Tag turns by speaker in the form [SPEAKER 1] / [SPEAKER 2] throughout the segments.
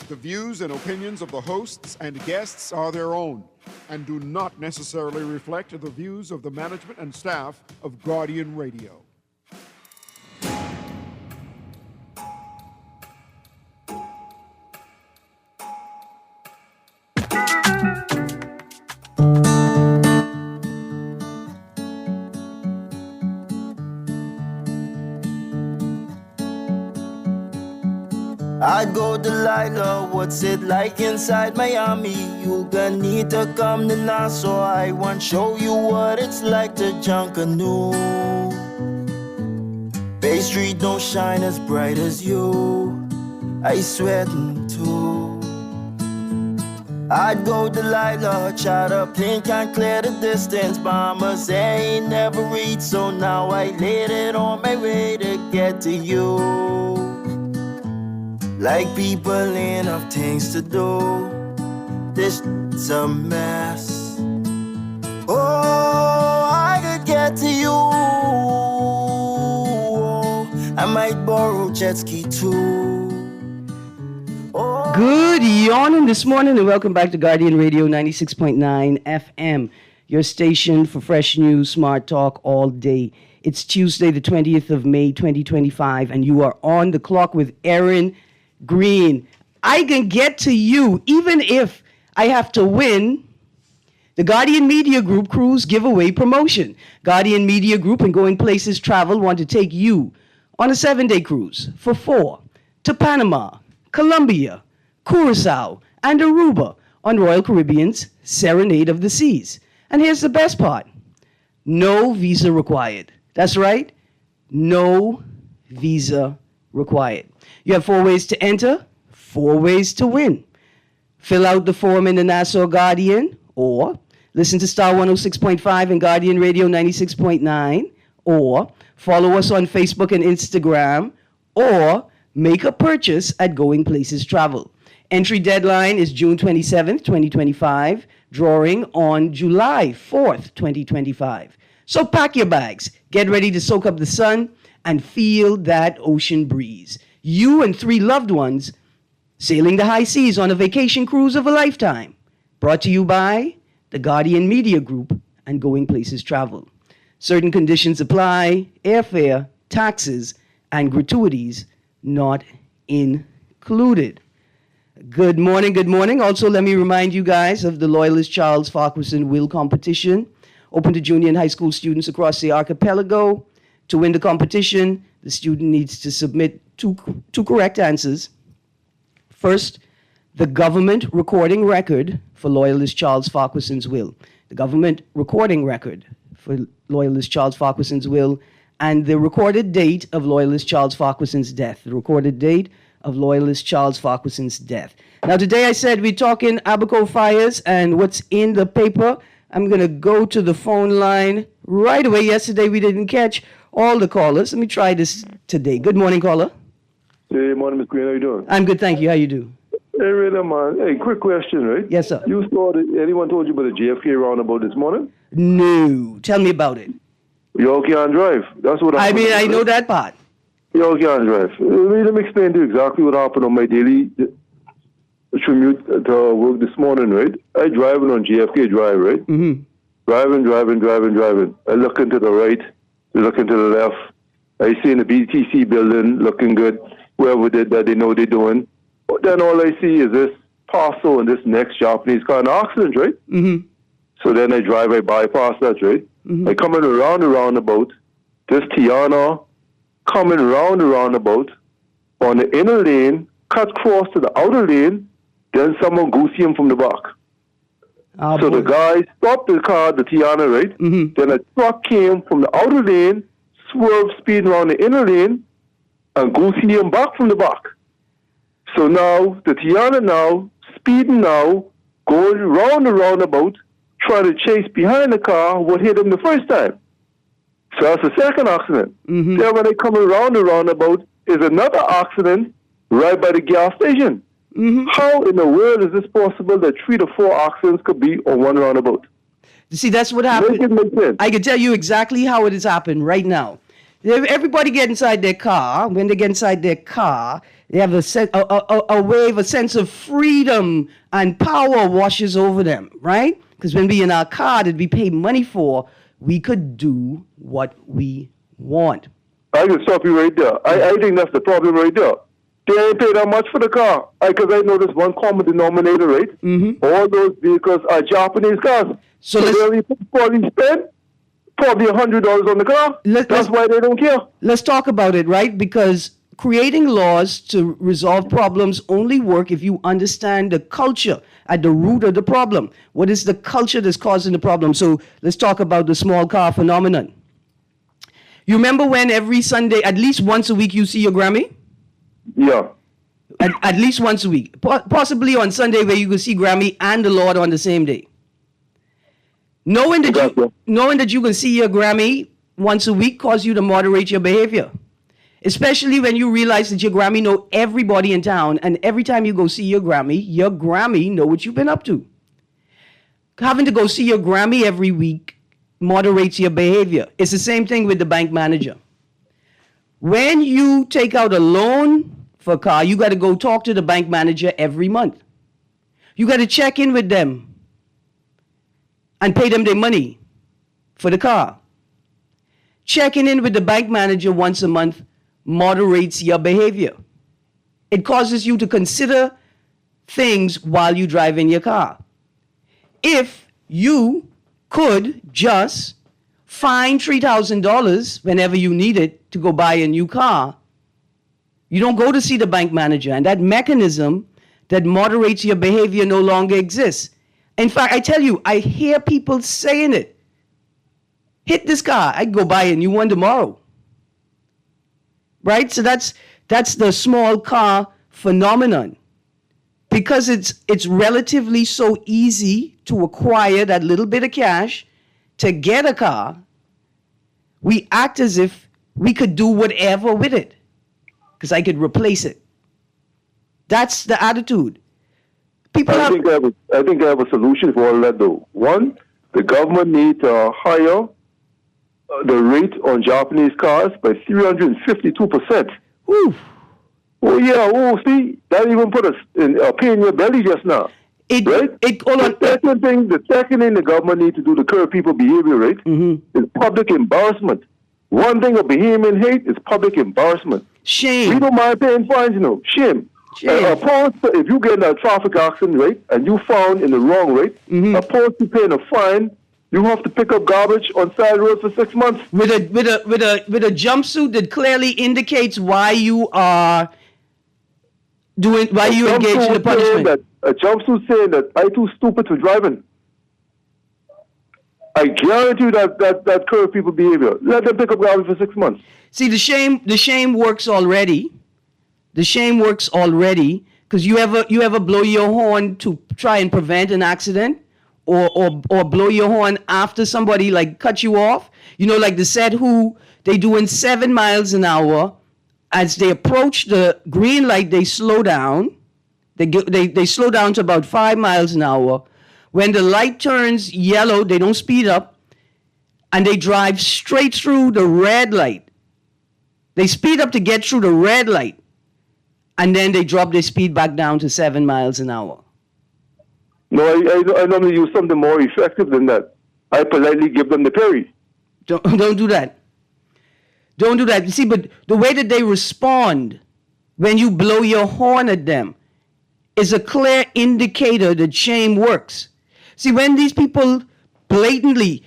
[SPEAKER 1] The views and opinions of the hosts and guests are their own and do not necessarily reflect the views of the management and staff of Guardian Radio.
[SPEAKER 2] I'd go Delilah, what's it like inside Miami? You gonna need to come to Nassau, I want to show you what it's like to junk canoe. Bay Street don't shine as bright as you, I sweating too. I'd go Delilah, try to blink and clear the distance. Bombers ain't never reached, so now I laid it on my way to get to you. Like people ain't enough things to do, this is a mess. Oh, I could get to you. I might borrow jet ski too. Oh.
[SPEAKER 3] Good yawning this morning and welcome back to Guardian Radio 96.9 FM, your station for fresh news, smart talk all day. It's Tuesday, the 20th of May, 2025, and you are on the clock with Erin Greene. I can get to you even if I have to win the Guardian Media Group Cruise Giveaway promotion. Guardian Media Group and Going Places Travel want to take you on a 7-day cruise for 4 to Panama, Colombia, Curacao, and Aruba on Royal Caribbean's Serenade of the Seas. And here's the best part. No visa required. That's right. No visa required. You have 4 ways to enter, 4 ways to win. Fill out the form in the Nassau Guardian, or listen to Star 106.5 and Guardian Radio 96.9, or follow us on Facebook and Instagram, or make a purchase at Going Places Travel. Entry deadline is June 27th, 2025, drawing on July 4th, 2025. So pack your bags, get ready to soak up the sun, and feel that ocean breeze. You and 3 loved ones sailing the high seas on a vacation cruise of a lifetime. Brought to you by the Guardian Media Group and Going Places Travel. Certain conditions apply, airfare, taxes, and gratuities not included. Good morning, good morning. Also, let me remind you guys of the Loyalist Charles Farquharson Will Competition, open to junior and high school students across the archipelago. To win the competition, the student needs to submit two correct answers. First, the government recording record for Loyalist Charles Farquharson's will. The government recording record for Loyalist Charles Farquharson's will, and the recorded date of Loyalist Charles Farquharson's death. The recorded date of Loyalist Charles Farquharson's death. Now, today I said we're talking Abaco fires and what's in the paper. I'm going to go to the phone line right away. Yesterday we didn't catch all the callers. Let me try this today. Good morning, caller.
[SPEAKER 4] Hey, morning, Ms. Greene. How you doing?
[SPEAKER 3] I'm good, thank you. How you do?
[SPEAKER 4] Hey, really, man. Hey, quick question, right?
[SPEAKER 3] Yes, sir.
[SPEAKER 4] You saw anyone told you about the JFK roundabout this morning?
[SPEAKER 3] No. Tell me about it.
[SPEAKER 4] You all can't drive. That's what
[SPEAKER 3] I
[SPEAKER 4] happened.
[SPEAKER 3] mean, I know that part.
[SPEAKER 4] You all can't drive. Let me explain to you exactly what happened on my daily commute to work this morning, right? I driving on JFK Drive, right?
[SPEAKER 3] Mm-hmm.
[SPEAKER 4] Driving. I look into the right, I look into the left. I see in the BTC building looking good, whoever did that, they know what they're doing. But then all I see is this parcel and this next Japanese car in accident, right?
[SPEAKER 3] Mm-hmm.
[SPEAKER 4] So then I bypass that, right?
[SPEAKER 3] Mm-hmm.
[SPEAKER 4] I coming around the roundabout, this Tiana coming around the roundabout on the inner lane, cut cross to the outer lane, then someone goosey him from the back. So the guy stopped the car, the Tiana, right?
[SPEAKER 3] Mm-hmm.
[SPEAKER 4] Then a truck came from the outer lane, swerved speeding around the inner lane, and goosey him back from the back. So now, the Tiana now, speeding now, going round the roundabout, trying to chase behind the car what hit him the first time. So that's the second accident.
[SPEAKER 3] Mm-hmm.
[SPEAKER 4] Then when they come around the roundabout, is another accident right by the gas station.
[SPEAKER 3] Mm-hmm.
[SPEAKER 4] How in the world is this possible that 3 to 4 accidents could be on one roundabout?
[SPEAKER 3] You see, that's what happened.
[SPEAKER 4] Make it make sense.
[SPEAKER 3] I can tell you exactly how it has happened right now. Everybody get inside their car. When they get inside their car, They have a wave, a sense of freedom and power washes over them, right? Because when we in our car that we pay money for, we could do what we want.
[SPEAKER 4] I can stop you right there. I think that's the problem right there. They ain't pay that much for the car. Because I know there's one common denominator, right?
[SPEAKER 3] Mm-hmm.
[SPEAKER 4] All those vehicles are Japanese cars. So they only probably spend probably $100 on the car. That's why they don't care.
[SPEAKER 3] Let's talk about it, right? Because creating laws to resolve problems only work if you understand the culture at the root of the problem. What is the culture that's causing the problem? So let's talk about the small car phenomenon. You remember when every Sunday, at least once a week, you see your Grammy?
[SPEAKER 4] Yeah.
[SPEAKER 3] At least once a week. Possibly on Sunday where you could see Grammy and the Lord on the same day. Knowing that you can see your Grammy once a week causes you to moderate your behavior. Especially when you realize that your Grammy know everybody in town, and every time you go see your Grammy know what you've been up to. Having to go see your Grammy every week moderates your behavior. It's the same thing with the bank manager. When you take out a loan for a car, you got to go talk to the bank manager every month. You got to check in with them and pay them their money for the car. Checking in with the bank manager once a month moderates your behavior. It causes you to consider things while you drive in your car. If you could just find $3,000 whenever you need it to go buy a new car, you don't go to see the bank manager, and that mechanism that moderates your behavior no longer exists. In fact, I tell you, I hear people saying it. Hit this car, I go buy a new one tomorrow. Right? So that's the small car phenomenon. Because it's relatively so easy to acquire that little bit of cash to get a car, we act as if we could do whatever with it. Because I could replace it. That's the attitude.
[SPEAKER 4] I think I have a solution for all that, though. One, the government needs to hire the rate on Japanese cars by 352%.
[SPEAKER 3] Ooh.
[SPEAKER 4] Oh, yeah. Oh, see, that even put a pain in your belly just now. Right? The second thing the government needs to do to curb people's behavior, right, is public embarrassment. One thing a Bahamian hate is public embarrassment.
[SPEAKER 3] Shame.
[SPEAKER 4] We don't mind paying fines, Shame. If you get in a traffic accident, right, and you found in the wrong, right, opposed to paying a fine, you have to pick up garbage on side roads for 6 months.
[SPEAKER 3] With a jumpsuit that clearly indicates why you are engaged in the punishment.
[SPEAKER 4] A jumpsuit saying that I'm too stupid for driving. I guarantee you that curb people's behavior. Let them pick up garbage for 6 months.
[SPEAKER 3] See, the shame works already. The shame works already because you ever blow your horn to try and prevent an accident, or blow your horn after somebody like cut you off. Like the set who they doing 7 miles an hour. As they approach the green light, they slow down. They slow down to about 5 miles an hour. When the light turns yellow, they don't speed up, and they drive straight through the red light. They speed up to get through the red light, and then they drop their speed back down to 7 miles an hour.
[SPEAKER 4] No, I normally use something more effective than that. I politely give them the parry.
[SPEAKER 3] Don't do that. Don't do that. You see, but the way that they respond when you blow your horn at them is a clear indicator that shame works. See, when these people blatantly,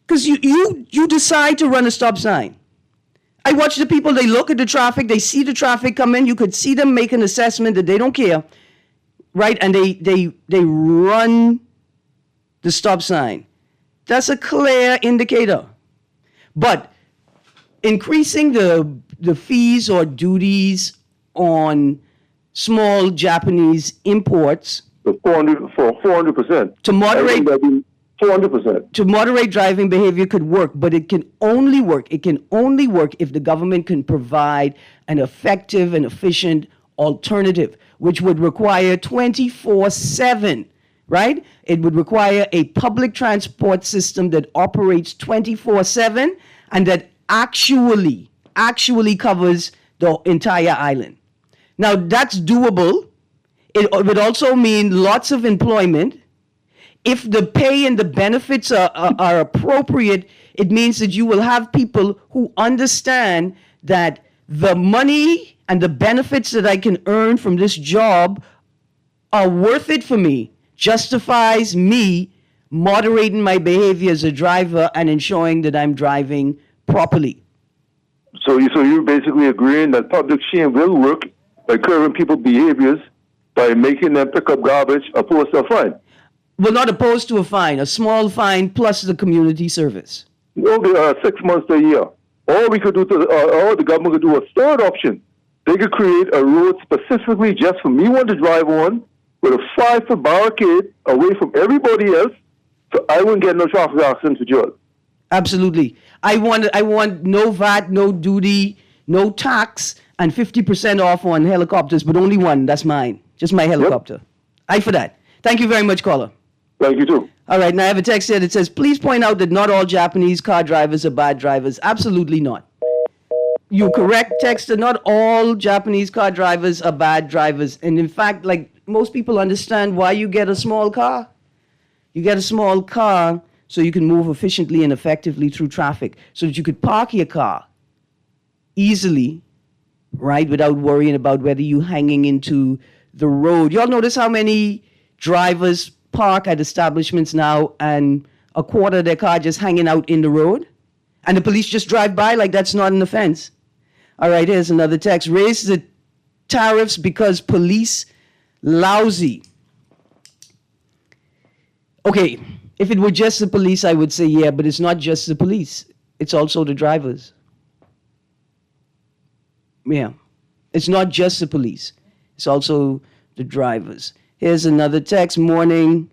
[SPEAKER 3] because you decide to run a stop sign. I watch the people, they look at the traffic, they see the traffic come in, you could see them make an assessment that they don't care, right? And they run the stop sign. That's a clear indicator. But increasing the fees or duties on small Japanese imports
[SPEAKER 4] for 400%.
[SPEAKER 3] To moderate
[SPEAKER 4] 400%.
[SPEAKER 3] To moderate driving behavior could work, but it can only work if the government can provide an effective and efficient alternative, which would require 24/7, right? It would require a public transport system that operates 24/7 and that actually covers the entire island. Now, that's doable. It would also mean lots of employment. If the pay and the benefits are appropriate, it means that you will have people who understand that the money and the benefits that I can earn from this job are worth it for me, justifies me moderating my behavior as a driver and ensuring that I'm driving properly.
[SPEAKER 4] So you're basically agreeing that public shame will work by curbing people's behaviors by making them pick up garbage opposed to a fine.
[SPEAKER 3] Well, not opposed to a fine, a small fine plus the community service.
[SPEAKER 4] Okay, 6 months to a year. Or we could do, or the government could do a third option. They could create a road specifically just for me one to drive on with a 5-foot barricade away from everybody else, so I wouldn't get no traffic accidents for jail.
[SPEAKER 3] Absolutely. I want no VAT, no duty, no tax, and 50% off on helicopters, but only one. That's mine. Just my helicopter. Yep. Aye for that. Thank you very much, caller.
[SPEAKER 4] Thank you, too.
[SPEAKER 3] All right, now I have a text here that says, please point out that not all Japanese car drivers are bad drivers. Absolutely not. You're correct, texter. Not all Japanese car drivers are bad drivers. And in fact, like most people understand why you get a small car. You get a small car so you can move efficiently and effectively through traffic, so that you could park your car easily, right, without worrying about whether you're hanging into the road. Y'all notice how many drivers park at establishments now and a quarter of their car just hanging out in the road? And the police just drive by like that's not an offense. All right, here's another text. Raise the tariffs because police lousy. Okay, if it were just the police, I would say yeah, but it's not just the police. It's also the drivers. Yeah, it's not just the police. It's also the drivers. Here's another text. Morning.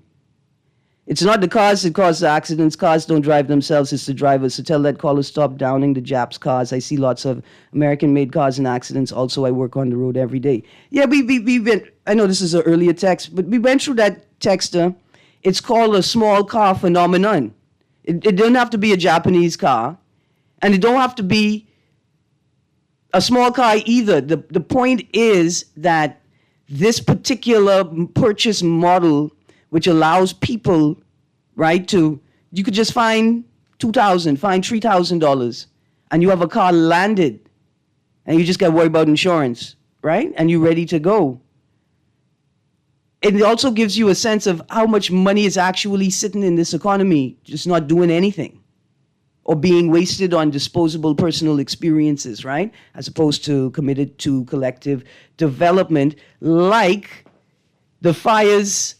[SPEAKER 3] It's not the cars that cause the accidents. Cars don't drive themselves. It's the drivers. So tell that caller stop downing the Japs' cars. I see lots of American-made cars in accidents. Also, I work on the road every day. Yeah, we went. I know this is an earlier text, but we went through that texter. It's called a small car phenomenon. It don't have to be a Japanese car, and it don't have to be a small car either. The point is that this particular purchase model, which allows people, right, you could just find $2,000, find $3,000, and you have a car landed, and you just got to worry about insurance, right? And you're ready to go. It also gives you a sense of how much money is actually sitting in this economy, just not doing anything, or being wasted on disposable personal experiences, right? As opposed to committed to collective development, like the fires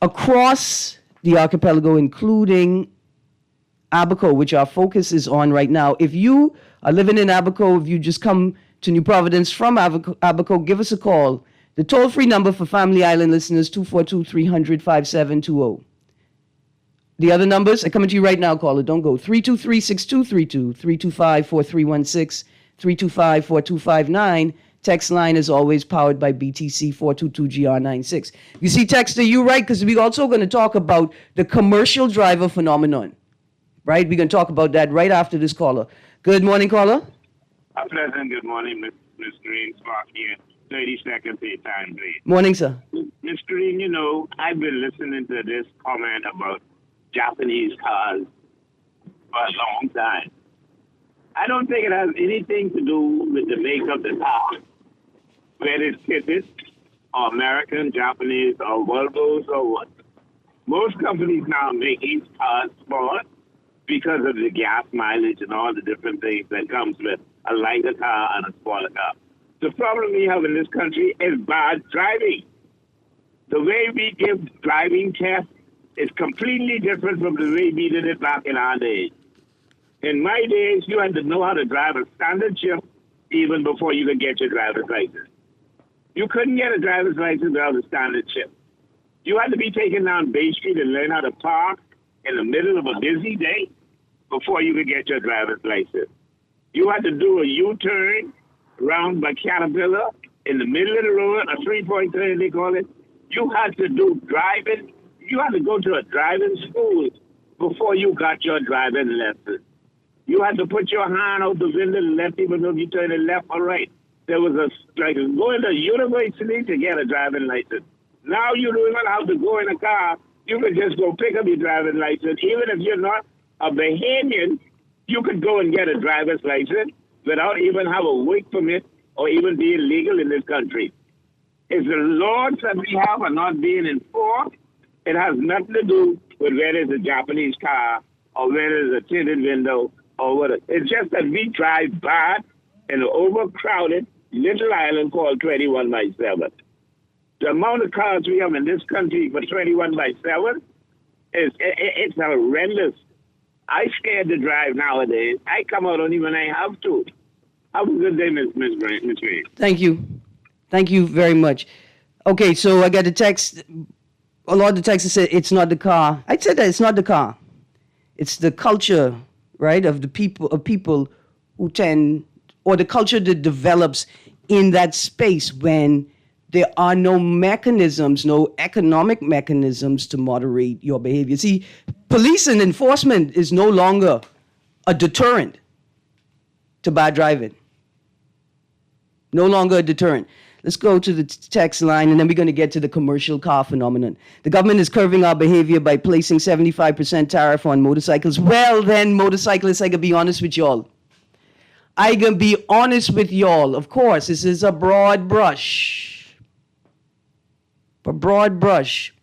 [SPEAKER 3] across the archipelago, including Abaco, which our focus is on right now. If you are living in Abaco, if you just come to New Providence from Abaco, give us a call. The toll-free number for Family Island listeners, 242-300-5720. The other numbers are coming to you right now, caller. Don't go. 323-6232, 325-4316, 325-4259. Text line is always powered by BTC 422GR96. You see, texter, you're right, because we're also going to talk about the commercial driver phenomenon, right? We're going to talk about that right after this caller. Good morning, caller.
[SPEAKER 5] A pleasant good morning, Ms. Greene. Spark here. 30 seconds of your time, please.
[SPEAKER 3] Morning, sir.
[SPEAKER 5] Ms. Greene, you know, I've been listening to this comment about Japanese cars for a long time. I don't think it has anything to do with the make of the car, whether it's Tiffany or American, Japanese, or Volvos or what. Most companies now make each car smart because of the gas mileage and all the different things that comes with a lighter car and a smaller car. The problem we have in this country is bad driving. The way we give driving tests is completely different from the way we did it back in our days. In my days, you had to know how to drive a standard shift even before you could get your driver's license. You couldn't get a driver's license without a standard shift. You had to be taken down Bay Street and learn how to park in the middle of a busy day before you could get your driver's license. You had to do a U-turn around by Caterpillar in the middle of the road, a 3-point turn they call it. You had to do driving. You had to go to a driving school before you got your driving lesson. You had to put your hand out the window to left even though you turn it left or right. there was like going to university to get a driving license. Now you don't even have to go in a car. You can just go pick up your driving license. Even if you're not a Bahamian, you could go and get a driver's license without even have a work permit or even being legal in this country. If the laws that we have are not being enforced, it has nothing to do with whether it's a Japanese car or whether it's a tinted window or what. It's just that we drive bad in an overcrowded little island called 21 by 7. The amount of cars we have in this country for 21 by 7 it's horrendous. I scared to drive nowadays. I come out only when I have to. Have a good day, Miss Reed.
[SPEAKER 3] Thank you. Thank you very much. Okay, so I got a text. A lot of the texts said it's not the car. I said that it's not the car. It's the culture, right, of people who tend, or the culture that develops in that space when there are no mechanisms, no economic mechanisms to moderate your behavior. See, police and enforcement is no longer a deterrent to bad driving. No longer a deterrent. Let's go to the text line, and then we're going to get to the commercial car phenomenon. The government is curbing our behavior by placing 75% tariff on motorcycles. Well, then, motorcyclists, I can be honest with y'all. Of course, this is a broad brush. A broad brush.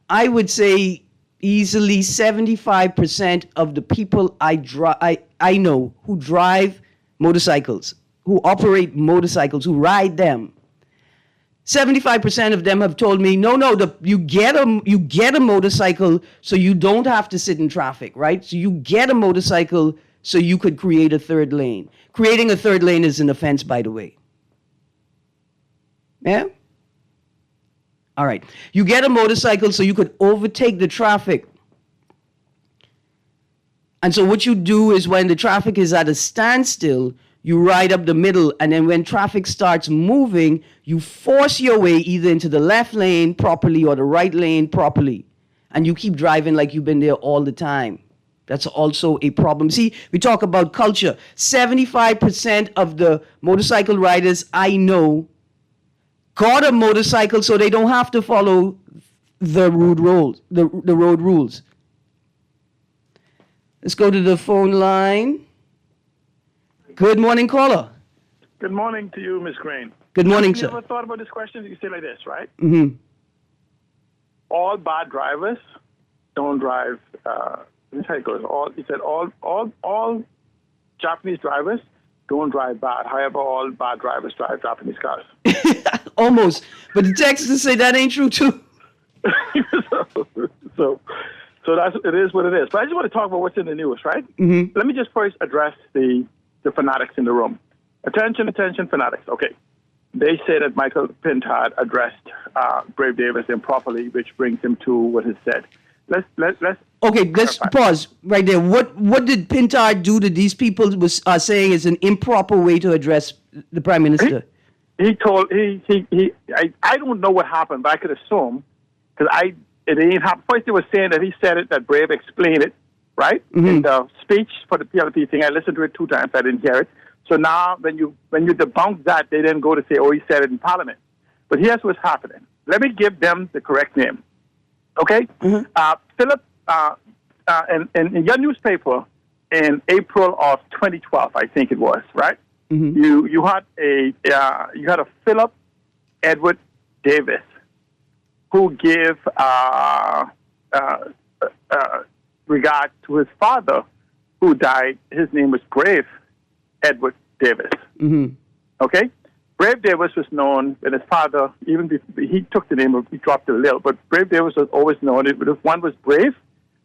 [SPEAKER 3] I would say easily 75% of the people I know who drive motorcycles, who operate motorcycles, who ride them, 75% of them have told me, you get a motorcycle so you don't have to sit in traffic, right? So you get a motorcycle so you could create a third lane. Creating a third lane is an offense, by the way. Yeah? All right. You get a motorcycle so you could overtake the traffic. And so what you do is when the traffic is at a standstill, you ride up the middle, and then when traffic starts moving, you force your way either into the left lane properly or the right lane properly. And you keep driving like you've been there all the time. That's also a problem. See, we talk about culture. 75% of the motorcycle riders I know got a motorcycle so they don't have to follow the road rules. Let's go to the phone line. Good morning, caller.
[SPEAKER 6] Good morning to you, Ms. Greene.
[SPEAKER 3] Good morning,
[SPEAKER 6] Have
[SPEAKER 3] sir.
[SPEAKER 6] you ever thought about this question? You say it like this, right?
[SPEAKER 3] Mm-hmm.
[SPEAKER 6] All bad drivers don't drive. This is how it goes. All Japanese drivers don't drive bad. However, all bad drivers drive Japanese cars.
[SPEAKER 3] Almost. But the texts say that ain't true, too.
[SPEAKER 6] So it is what it is. But I just want to talk about what's in the news, right?
[SPEAKER 3] Mm-hmm.
[SPEAKER 6] Let me just first address the fanatics in the room. Attention, fanatics. Okay. They say that Michael Pintard addressed Brave Davis improperly, which brings him to what he said. Let's
[SPEAKER 3] pause right there. What did Pintard do to these people are saying is an improper way to address the Prime Minister?
[SPEAKER 6] I don't know what happened, but I could assume, because it ain't happened. First they were saying that he said it, that Brave explained it, right?
[SPEAKER 3] Mm-hmm.
[SPEAKER 6] In the speech for the PLP thing. I listened to it 2 times, I didn't hear it. So now when you debunk that, they then go to say, he said it in Parliament. But here's what's happening. Let me give them the correct name. Okay?
[SPEAKER 3] Mm-hmm.
[SPEAKER 6] Philip, in your newspaper in April of 2012, I think it was, right?
[SPEAKER 3] Mm-hmm.
[SPEAKER 6] You had a Philip Edward Davis who gave regard to his father who died. His name was Brave Edward Davis.
[SPEAKER 3] Mm-hmm.
[SPEAKER 6] Okay? Brave Davis was known, and his father, even before, he took the name, he dropped it a little, but Brave Davis was always known. One was Brave,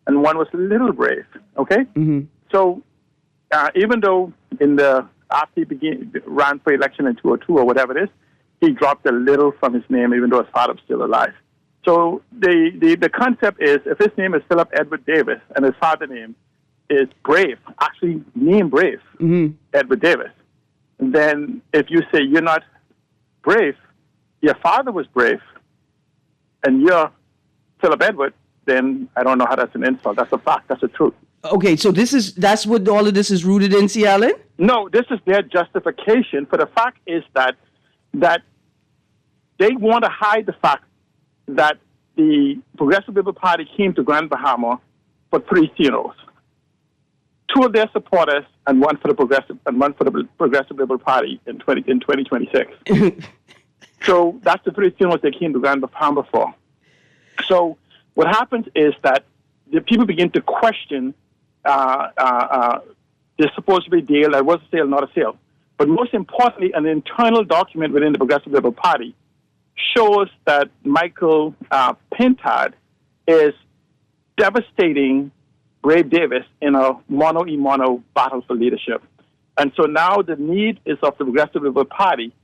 [SPEAKER 6] and one was Little Brave. Okay?
[SPEAKER 3] Mm-hmm.
[SPEAKER 6] So, even though after he ran for election in 2002 or whatever it is, he dropped a little from his name, even though his father was still alive. So the concept is, if his name is Philip Edward Davis and his father's name is Brave, actually named Brave,
[SPEAKER 3] mm-hmm.
[SPEAKER 6] Edward Davis, then if you say you're not Brave, your father was Brave, and you're Philip Edward, then I don't know how that's an insult. That's a fact. That's the truth.
[SPEAKER 3] Okay, so that's what all of this is rooted in, C. Allen?
[SPEAKER 6] No, this is their justification for the fact is that that they want to hide the fact that the Progressive Liberal Party came to Grand Bahama for 3 funerals. 2 of their supporters and one for the Progressive Liberal Party in 2026. So that's the 3 funerals they came to Grand Bahama for. So what happens is that the people begin to question this supposed to be a deal that was a sale, not a sale. But most importantly, an internal document within the Progressive Liberal Party shows that Michael Pintard is devastating Brave Davis in a mono-e-mono battle for leadership. And so now the need is of the Progressive Liberal Party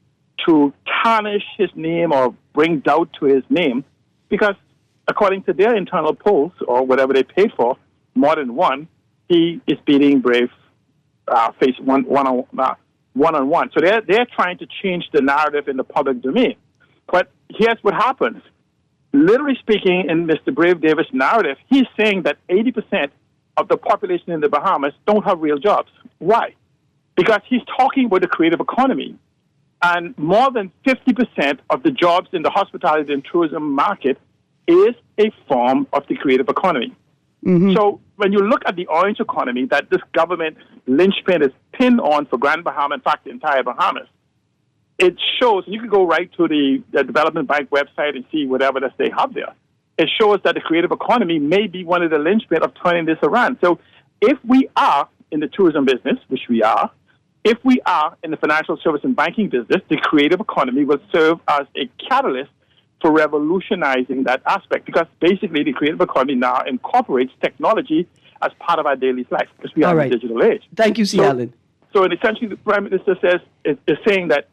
[SPEAKER 6] to tarnish his name or bring doubt to his name, because according to their internal polls, or whatever they paid for, more than one, he is beating Brave face one-on-one. So they're trying to change the narrative in the public domain. But here's what happens. Literally speaking, in Mr. Brave Davis' narrative, he's saying that 80% of the population in the Bahamas don't have real jobs. Why? Because he's talking about the creative economy. And more than 50% of the jobs in the hospitality and tourism market is a form of the creative economy. Mm-hmm. So when you look at the orange economy that this government linchpin is pinned on for Grand Bahama, in fact, the entire Bahamas, it shows, you can go right to the Development Bank website and see whatever that they have there. It shows that the creative economy may be one of the linchpin of turning this around. So if we are in the tourism business, which we are, if we are in the financial service and banking business, the creative economy will serve as a catalyst for revolutionizing that aspect, because basically the creative economy now incorporates technology as part of our daily life, because we are in the digital age.
[SPEAKER 3] Thank you, C. Allen.
[SPEAKER 6] So essentially the Prime Minister is saying that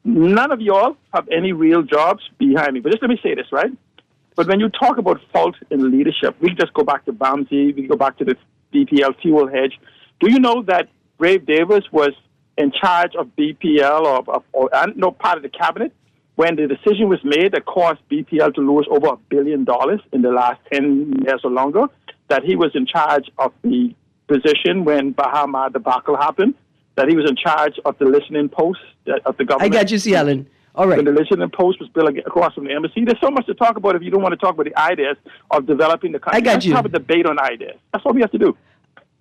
[SPEAKER 6] none of y'all have any real jobs behind me. But just let me say this, right? But when you talk about fault in leadership, we just go back to BAMSI, we go back to the BPL fuel hedge. Do you know that Brave Davis was in charge of BPL or no part of the cabinet when the decision was made that caused BPL to lose over $1 billion in the last 10 years or longer, that he was in charge of the position when Bahama debacle happened, that he was in charge of the listening post of the government.
[SPEAKER 3] I got you, C. Allen. All right.
[SPEAKER 6] When the listening post was built across from the embassy, there's so much to talk about if you don't want to talk about the ideas of developing the country.
[SPEAKER 3] I got you.
[SPEAKER 6] Let's have a debate on ideas. That's what we have to do.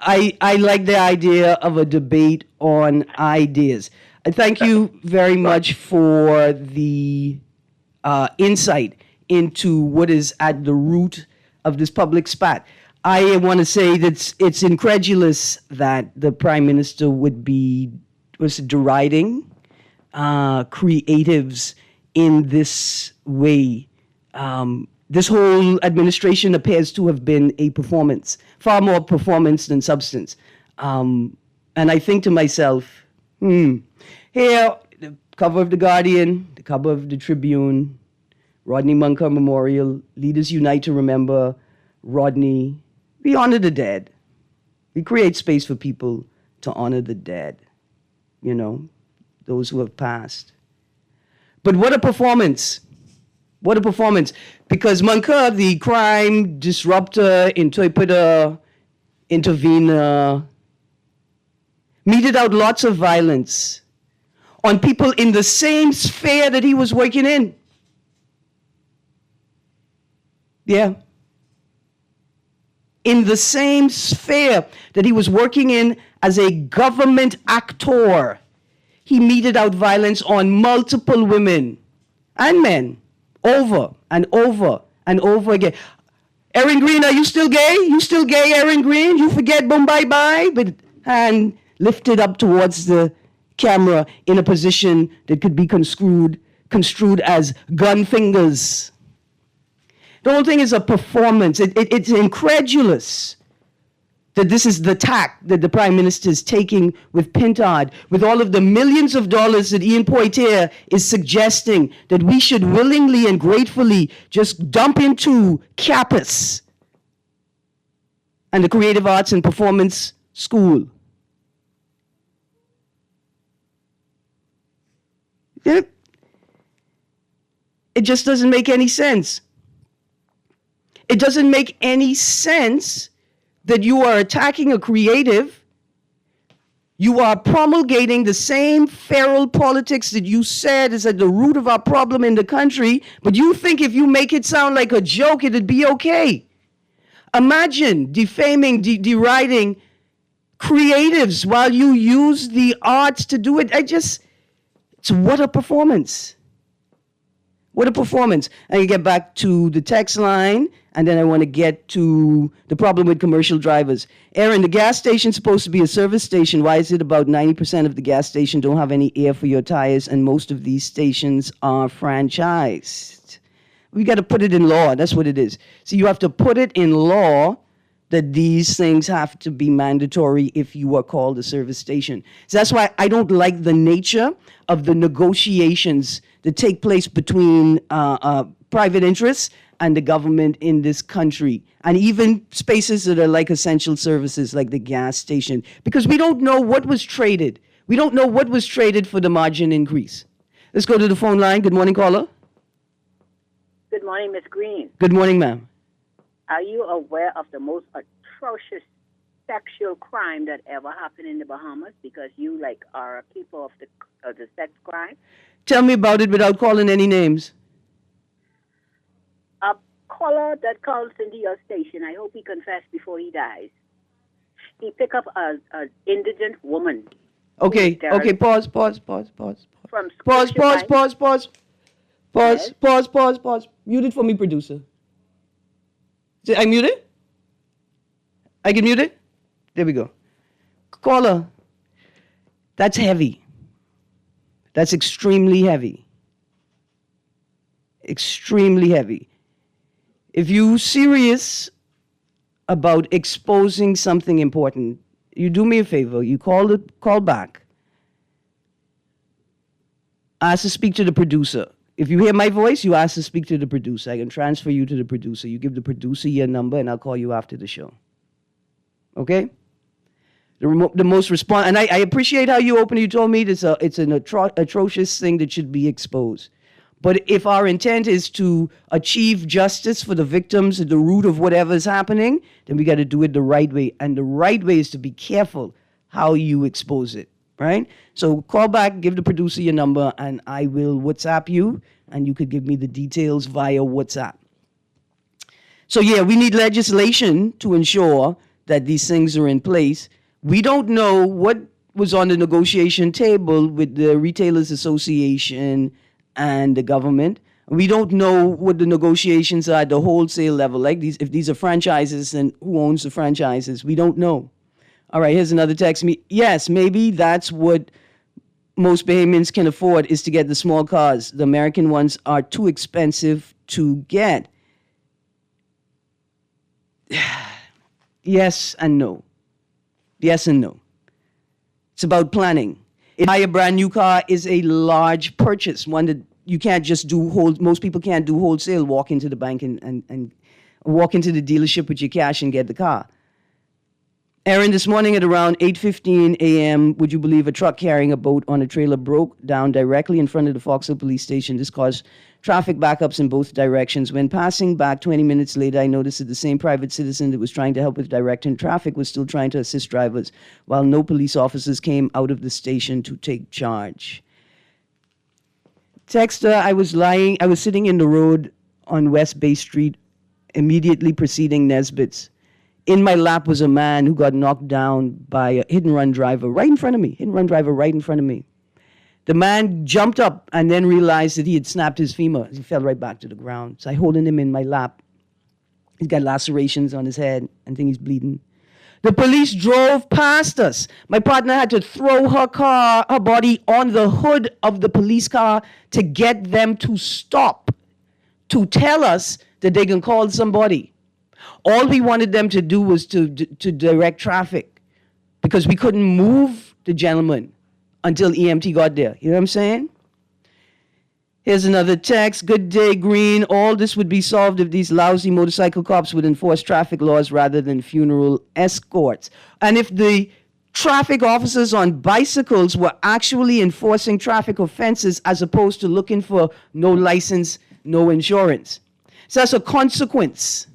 [SPEAKER 3] I like the idea of a debate on ideas. Thank you very much for the insight into what is at the root of this public spat. I want to say that it's incredulous that the Prime Minister would be deriding creatives in this way. This whole administration appears to have been a performance, far more performance than substance. And I think to myself, here, the cover of The Guardian, the cover of The Tribune, Rodney Munker Memorial, Leaders Unite to Remember Rodney. We honor the dead. We create space for people to honor the dead, those who have passed. But what a performance. What a performance. Because Munker, the crime disruptor, interpreter, intervener, meted out lots of violence on people in the same sphere that he was working in. Yeah. In the same sphere that he was working in as a government actor, he meted out violence on multiple women and men over and over and over again. Erin Greene, are you still gay? You still gay, Erin Greene? You forget boom bye bye? With hand lifted up towards the camera in a position that could be construed as gun fingers. The whole thing is a performance. It's incredulous that this is the tack that the Prime Minister is taking with Pintard, with all of the millions of dollars that Ian Poitier is suggesting that we should willingly and gratefully just dump into CAPAS and the Creative Arts and Performance School. It just doesn't make any sense. It doesn't make any sense that you are attacking a creative You are promulgating the same feral politics that you said is at the root of our problem in the country, but you think if you make it sound like a joke, it'd be okay. Imagine defaming, deriding creatives while you use the arts to do it. It's what a performance. What a performance. And you get back to the text line, and then I want to get to the problem with commercial drivers. Erin, the gas station's supposed to be a service station. Why is it about 90% of the gas station don't have any air for your tires, and most of these stations are franchised? We got to put it in law. That's what it is. So you have to put it in law that these things have to be mandatory if you are called a service station. So that's why I don't like the nature of the negotiations that take place between private interests and the government in this country, and even spaces that are like essential services like the gas station, because we don't know what was traded. We don't know what was traded for the margin increase. Let's go to the phone line. Good morning, caller.
[SPEAKER 7] Good morning, Miss Greene.
[SPEAKER 3] Good morning, ma'am.
[SPEAKER 7] Are you aware of the most atrocious sexual crime that ever happened in the Bahamas? Because you are a keeper of the sex crime.
[SPEAKER 3] Tell me about it without calling any names.
[SPEAKER 7] A caller that calls into your station, I hope he confessed before he dies. He picked up an indigent woman.
[SPEAKER 3] Okay, pause.
[SPEAKER 7] From
[SPEAKER 3] Pause.
[SPEAKER 7] Yes?
[SPEAKER 3] Pause. Mute it for me, producer. I mute it? I can mute it? There we go. Caller, that's heavy. That's extremely heavy. Extremely heavy. If you're serious about exposing something important, you do me a favor. You call back. Ask to speak to the producer. If you hear my voice, you ask to speak to the producer. I can transfer you to the producer. You give the producer your number, and I'll call you after the show. Okay? The most response, and I appreciate how you opened. You told me it's an atrocious thing that should be exposed. But if our intent is to achieve justice for the victims at the root of whatever is happening, then we got to do it the right way. And the right way is to be careful how you expose it, right? So call back, give the producer your number, and I will WhatsApp you, and you could give me the details via WhatsApp. So yeah, we need legislation to ensure that these things are in place. We don't know what was on the negotiation table with the Retailers Association and the government. We don't know what the negotiations are at the wholesale level. Like if these are franchises, then who owns the franchises? We don't know. All right, here's another text. Yes, maybe that's what most Bahamians can afford, is to get the small cars. The American ones are too expensive to get. Yes and no. Yes and no. It's about planning. Buy a brand new car is a large purchase, one that you can't just do most people can't do wholesale, walk into the bank and walk into the dealership with your cash and get the car. Erin, this morning at around 8:15 a.m., would you believe a truck carrying a boat on a trailer broke down directly in front of the Fox Hill police station? This caused traffic backups in both directions. When passing back 20 minutes later, I noticed that the same private citizen that was trying to help with directing traffic was still trying to assist drivers, while no police officers came out of the station to take charge. Texter, I was sitting in the road on West Bay Street, immediately preceding Nesbitt's. In my lap was a man who got knocked down by a hit-and-run driver right in front of me. The man jumped up and then realized that he had snapped his femur. He fell right back to the ground. So I holding him in my lap. He's got lacerations on his head. I think he's bleeding. The police drove past us. My partner had to throw her body on the hood of the police car to get them to stop, to tell us that they can call somebody. All we wanted them to do was to direct traffic, because we couldn't move the gentleman until EMT got there. You know what I'm saying? Here's another text. Good day, Green. All this would be solved if these lousy motorcycle cops would enforce traffic laws rather than funeral escorts. And if the traffic officers on bicycles were actually enforcing traffic offenses as opposed to looking for no license, no insurance. So that's a consequence.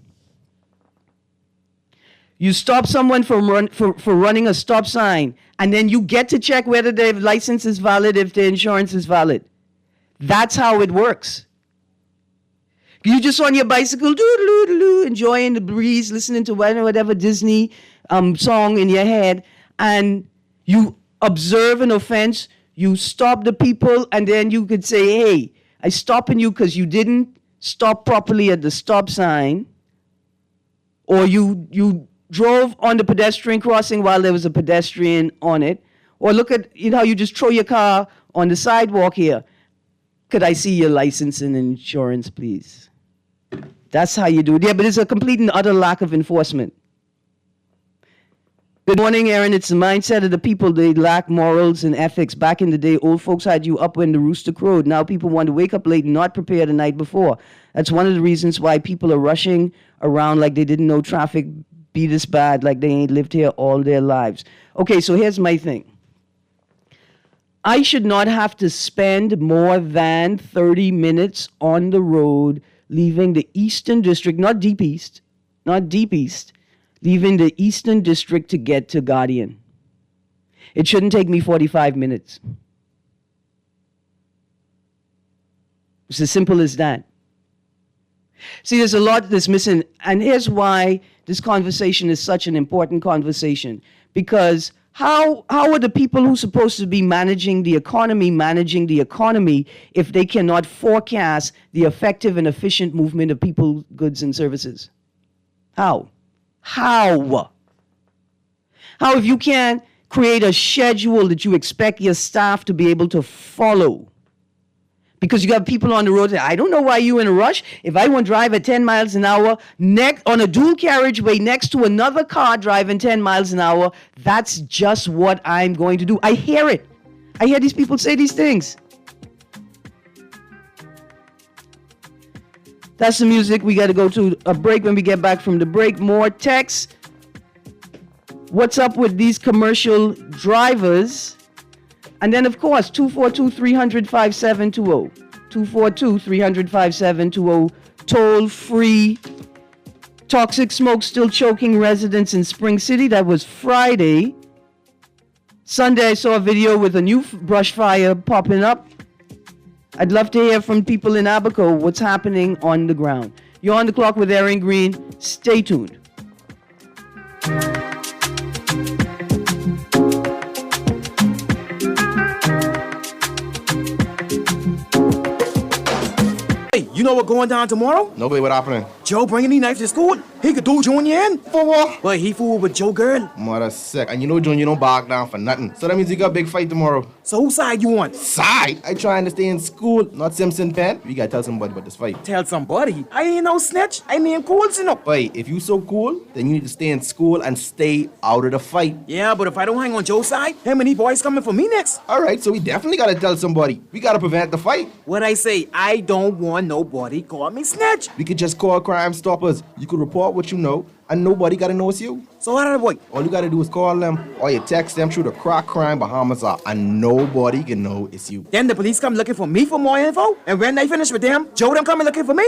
[SPEAKER 3] You stop someone for running a stop sign, and then you get to check whether their license is valid, if their insurance is valid. That's how it works. You just on your bicycle, enjoying the breeze, listening to whatever Disney song in your head, and you observe an offense, you stop the people, and then you could say, hey, I'm stopping you because you didn't stop properly at the stop sign, or you drove on the pedestrian crossing while there was a pedestrian on it, or look at, how you just throw your car on the sidewalk here. Could I see your license and insurance, please? That's how you do it. Yeah, but it's a complete and utter lack of enforcement. Good morning, Erin. It's the mindset of the people. They lack morals and ethics. Back in the day, old folks had you up when the rooster crowed. Now people want to wake up late and not prepare the night before. That's one of the reasons why people are rushing around like they didn't know traffic be this bad, like they ain't lived here all their lives. Okay, so here's my thing. I should not have to spend more than 30 minutes on the road leaving the Eastern District, not Deep East, leaving the Eastern District to get to Guardian. It shouldn't take me 45 minutes. It's as simple as that. See, there's a lot that's missing, and here's why this conversation is such an important conversation. Because how are the people who are supposed to be managing the economy if they cannot forecast the effective and efficient movement of people, goods, and services? How? How if you can't create a schedule that you expect your staff to be able to follow? Because you got people on the road that I don't know why you're in a rush. If I want to drive at 10 miles an hour on a dual carriageway next to another car driving 10 miles an hour, that's just what I'm going to do. I hear it. I hear these people say these things. That's the music. We got to go to a break. When we get back from the break, more texts. What's up with these commercial drivers? And then, of course, 242-300-5720. 242-300-5720. Toll free. Toxic smoke still choking residents in Spring City. That was Friday. Sunday, I saw a video with a new brush fire popping up. I'd love to hear from people in Abaco what's happening on the ground. You're on the clock with Erin Greene. Stay tuned.
[SPEAKER 8] You know what going down tomorrow?
[SPEAKER 9] No way, what happening?
[SPEAKER 8] Joe bringing these knives to school. He could do Junior in.
[SPEAKER 9] For what?
[SPEAKER 8] But he fooled with Joe girl.
[SPEAKER 9] Mother sick. And you know Junior don't bark down for nothing. So that means you got a big fight tomorrow.
[SPEAKER 8] So whose side you on?
[SPEAKER 9] Side? I trying to stay in school, not Simpson Pen. We gotta tell somebody about this fight.
[SPEAKER 8] Tell somebody? I ain't no snitch. I mean cool, you know.
[SPEAKER 9] Wait, if you so cool, then you need to stay in school and stay out of the fight.
[SPEAKER 8] Yeah, but if I don't hang on Joe's side, him and these boys coming for me next.
[SPEAKER 9] Alright, so we definitely gotta tell somebody. We gotta prevent the fight.
[SPEAKER 8] What I say, I don't want nobody call me snitch.
[SPEAKER 9] We could just call Crime Stoppers. You could report what you know, and nobody gotta know it's you.
[SPEAKER 8] So how do I boy?
[SPEAKER 9] All you gotta do is call them, or you text them through the Crack Crime Bahamas app, and nobody can know it's you.
[SPEAKER 8] Then the police come looking for me for more info, and when they finish with them, Joe them coming looking for me?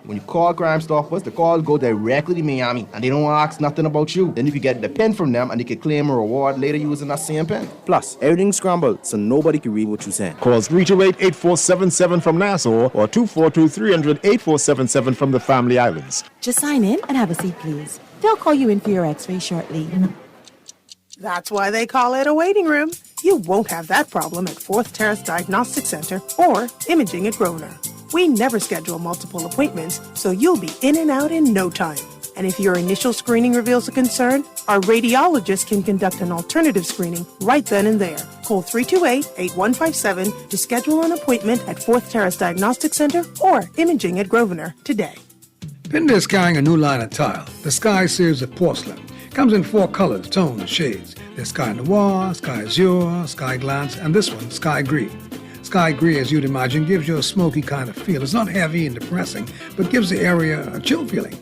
[SPEAKER 9] When you call Crime Stoppers, the calls go directly to Miami, and they don't ask nothing about you. Then you can get the pen from them, and they can claim a reward later using that same pen.
[SPEAKER 10] Plus, everything's scrambled, so nobody can read what you're saying.
[SPEAKER 11] Call 328-8477 from Nassau or 242-300-8477 from the Family Islands.
[SPEAKER 12] Just sign in and have a seat, please. They'll call you in for your x-ray shortly.
[SPEAKER 13] That's why they call it a waiting room. You won't have that problem at Fourth Terrace Diagnostic Center or Imaging at Grosvenor. We never schedule multiple appointments, so you'll be in and out in no time. And if your initial screening reveals a concern, our radiologist can conduct an alternative screening right then and there. Call 328-8157 to schedule an appointment at Fourth Terrace Diagnostic Center or Imaging at Grosvenor today.
[SPEAKER 14] Pinder is carrying a new line of tile, the Sky series of porcelain. Comes in 4 colors, tones, and shades. There's Sky Noir, Sky Azure, Sky Glance, and this one, Sky Gris. Sky Gris, as you'd imagine, gives you a smoky kind of feel. It's not heavy and depressing, but gives the area a chill feeling.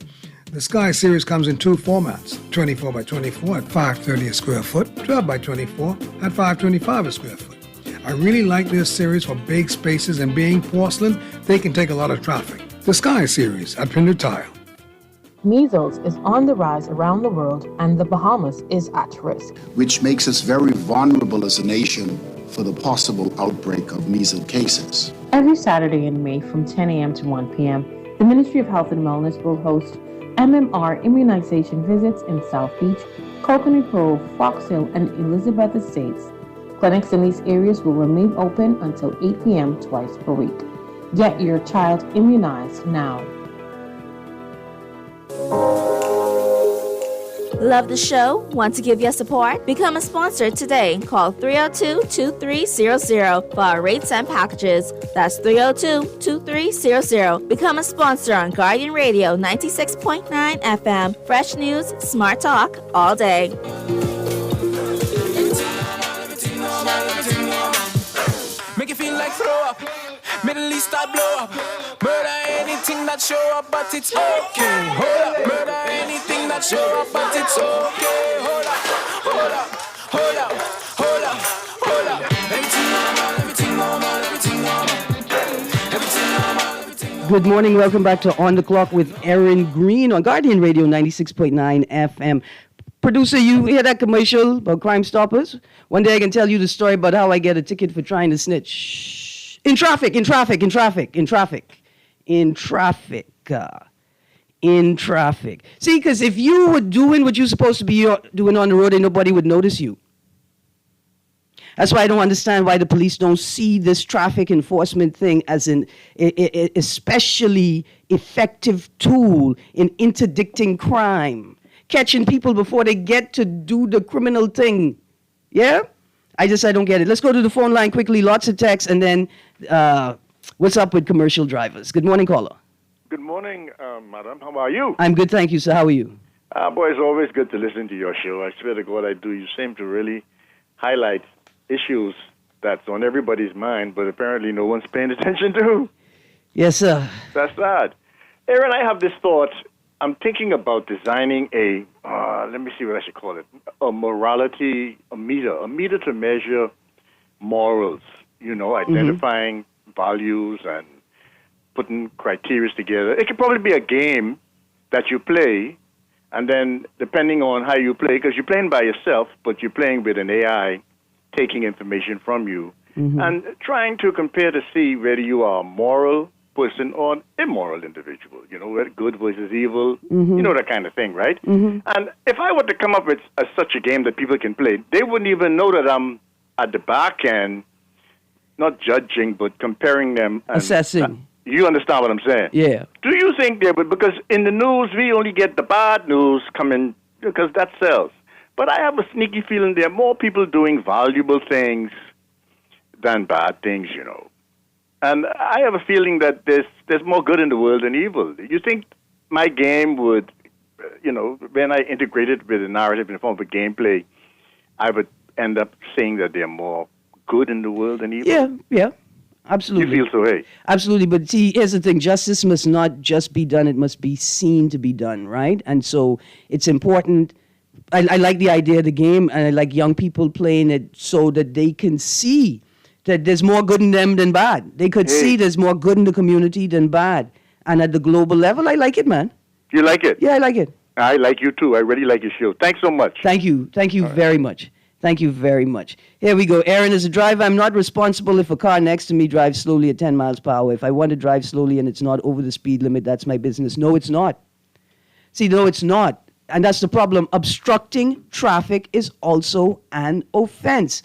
[SPEAKER 14] The Sky series comes in 2 formats, 24 by 24 at $5.30 a square foot, 12 by 24 at $5.25 a square foot. I really like this series for big spaces, and being porcelain, they can take a lot of traffic. The Sky series at Pinder Tile.
[SPEAKER 15] Measles is on the rise around the world, and the Bahamas is at risk,
[SPEAKER 16] which makes us very vulnerable as a nation for the possible outbreak of measles cases.
[SPEAKER 15] Every Saturday in May from 10 a.m. to 1 p.m., the Ministry of Health and Wellness will host MMR immunization visits in South Beach, Coconut Grove, Fox Hill, and Elizabeth Estates. Clinics in these areas will remain open until 8 p.m. twice per week. Get your child immunized now.
[SPEAKER 17] Love the show? Want to give your support? Become a sponsor today. Call 302-2300 for our rates and packages. That's 302-2300. Become a sponsor on Guardian Radio 96.9 FM. Fresh news, smart talk, all day.
[SPEAKER 18] Make you feel like throw up. Middle East start blow up. Murder anything that show up, but it's okay. Hold up. Murder anything that show up, but it's okay. Hold up. Hold up. Hold up. Hold up. Hold up. Everything normal. Everything normal. Everything normal. Everything normal.
[SPEAKER 3] Good morning. Welcome back to On the Clock with Erin Greene on Guardian Radio 96.9 FM. Producer, you hear that commercial about Crime Stoppers? One day I can tell you the story about how I get a ticket for trying to snitch. In traffic. See, because if you were doing what you're supposed to be doing on the road, then nobody would notice you. That's why I don't understand why the police don't see this traffic enforcement thing as an especially effective tool in interdicting crime. Catching people before they get to do the criminal thing. Yeah? I don't get it. Let's go to the phone line quickly. Lots of texts, and then what's up with commercial drivers? Good morning, caller.
[SPEAKER 19] Good morning, madam. How are you?
[SPEAKER 3] I'm good, thank you, sir. How are you?
[SPEAKER 19] Boy, it's always good to listen to your show. I swear to God I do. You seem to really highlight issues that's on everybody's mind, but apparently no one's paying attention to.
[SPEAKER 3] Yes, sir.
[SPEAKER 19] That's sad. Aaron, I have this thought. I'm thinking about designing a, let me see what I should call it, a morality, a meter to measure morals, identifying values and putting criteria together. It could probably be a game that you play, and then depending on how you play, because you're playing by yourself, but you're playing with an AI taking information from you, and trying to compare to see whether you are a moral person or an immoral individual, good versus evil, that kind of thing, right? And if I were to come up with such a game that people can play, they wouldn't even know that I'm at the back end, not judging, but comparing them. And,
[SPEAKER 3] assessing.
[SPEAKER 19] You understand what I'm saying?
[SPEAKER 3] Yeah.
[SPEAKER 19] Do you think they would, because in the news, we only get the bad news coming, because that sells. But I have a sneaky feeling there are more people doing valuable things than bad things, And I have a feeling that there's more good in the world than evil. You think my game would, when I integrate it with a narrative in the form of a gameplay, I would end up saying that there are more good in the world than evil?
[SPEAKER 3] Yeah, absolutely.
[SPEAKER 19] You feel so, hey?
[SPEAKER 3] Absolutely, but see, here's the thing. Justice must not just be done, it must be seen to be done, right? And so it's important. I like the idea of the game, and I like young people playing it so that they can see that there's more good in them than bad. They could see there's more good in the community than bad. And at the global level, I like it, man.
[SPEAKER 19] You like it?
[SPEAKER 3] Yeah, I like it.
[SPEAKER 19] I like you, too. I really like your show. Thanks so much.
[SPEAKER 3] Thank you. Thank you very much. Thank you very much. Here we go. Aaron, as a driver, I'm not responsible if a car next to me drives slowly at 10 miles per hour. If I want to drive slowly and it's not over the speed limit, that's my business. No, it's not. See, no, it's not. And that's the problem. Obstructing traffic is also an offense.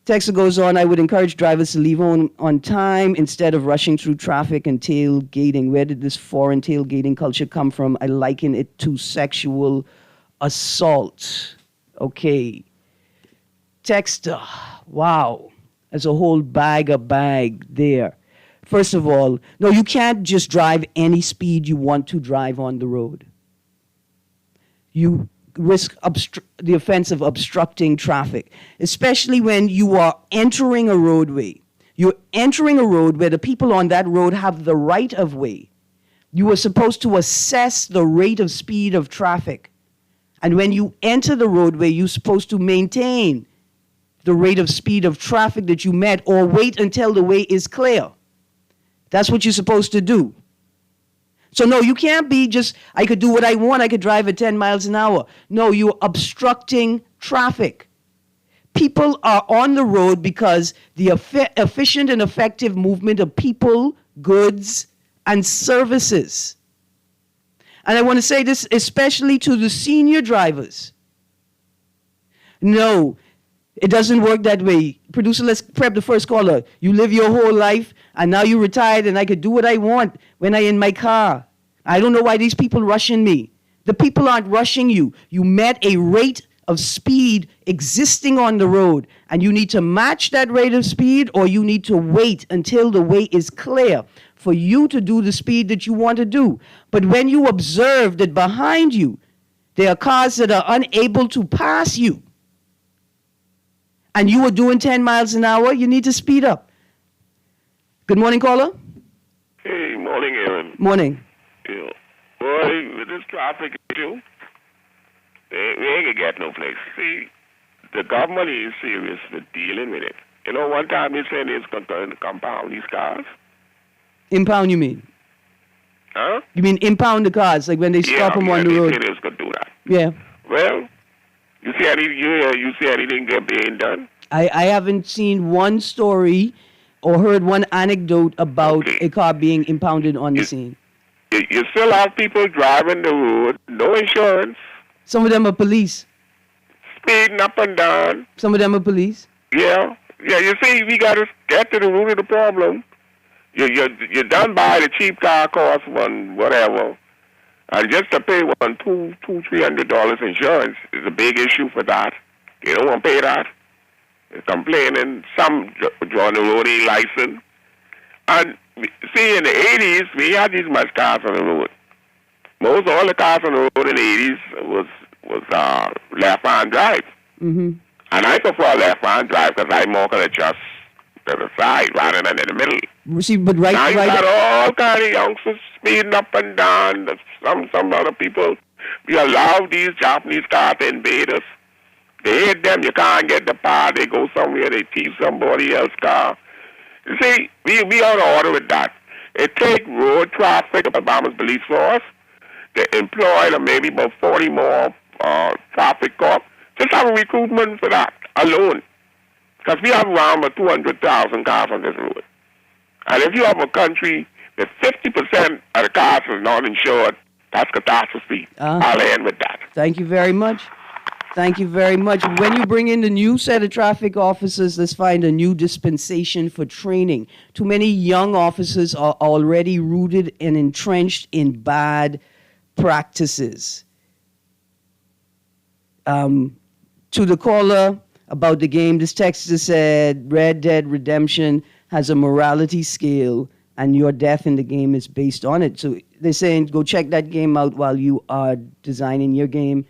[SPEAKER 3] Texter goes on, I would encourage drivers to leave home on time instead of rushing through traffic and tailgating. Where did this foreign tailgating culture come from? I liken it to sexual assault. Okay. Texter, wow. There's a whole bag there. First of all, no, you can't just drive any speed you want to drive on the road. You risk the offense of obstructing traffic, especially when you are entering a roadway. You're entering a road where the people on that road have the right of way. You are supposed to assess the rate of speed of traffic. And when you enter the roadway, you're supposed to maintain the rate of speed of traffic that you met, or wait until the way is clear. That's what you're supposed to do. So no, you can't be just, I could do what I want, I could drive at 10 miles an hour. No, you're obstructing traffic. People are on the road because the efficient and effective movement of people, goods, and services. And I want to say this especially to the senior drivers. No, it doesn't work that way. Producer, let's prep the first caller. You live your whole life, and now you're retired, and I could do what I want when I'm in my car. I don't know why these people rushing me. The people aren't rushing you. You met a rate of speed existing on the road, and you need to match that rate of speed, or you need to wait until the way is clear for you to do the speed that you want to do. But when you observe that behind you, there are cars that are unable to pass you, and you are doing 10 miles an hour, you need to speed up. Good morning, caller.
[SPEAKER 20] Hey, morning, Erin.
[SPEAKER 3] Morning.
[SPEAKER 20] Yeah. Boy, with this traffic issue, we ain't gonna get no place. See, the government is serious with dealing with it. You know, one time they said it's going to compound these cars.
[SPEAKER 3] Impound, you mean?
[SPEAKER 20] Huh?
[SPEAKER 3] You mean impound the cars, like when they stop them on the road?
[SPEAKER 20] Yeah, they said they was going to do that.
[SPEAKER 3] Yeah.
[SPEAKER 20] Well, you see anything get being done?
[SPEAKER 3] I haven't seen one story or heard one anecdote about a car being impounded on the scene.
[SPEAKER 20] You still have people driving the road, no insurance.
[SPEAKER 3] Some of them are police.
[SPEAKER 20] Speeding up and down.
[SPEAKER 3] Some of them are police.
[SPEAKER 20] Yeah. Yeah, you see, we got to get to the root of the problem. You're done by the cheap car cost one, whatever. And just to pay $200-$300 insurance is a big issue for that. You don't want to pay that. They're complaining. Some drawing the road ain't licensed. And see, in the 80s, we had these much cars on the road. Most all the cars on the road in the 80s was left-hand drive.
[SPEAKER 3] Mm-hmm.
[SPEAKER 20] And I prefer left-hand drive because I'm more going to adjust to the side rather than in the middle.
[SPEAKER 3] See, but right,
[SPEAKER 20] now you
[SPEAKER 3] right.
[SPEAKER 20] got all kind of youngsters speeding up and down. Some other people, we allow these Japanese cars to invade us. They hit them, you can't get the power. They go somewhere, they thief somebody else's car. You see, we out of order with that. It takes road traffic, Obama's police force, to employ maybe about 40 more traffic cops. Just have a recruitment for that alone. Because we have around 200,000 cars on this road. And if you have a country that 50% of the cars is not insured, that's catastrophe. I'll end with that.
[SPEAKER 3] Thank you very much. Thank you very much. When you bring in the new set of traffic officers, let's find a new dispensation for training. Too many young officers are already rooted and entrenched in bad practices. To the caller about the game, this texter said, Red Dead Redemption has a morality scale, and your death in the game is based on it. So they're saying, go check that game out while you are designing your game.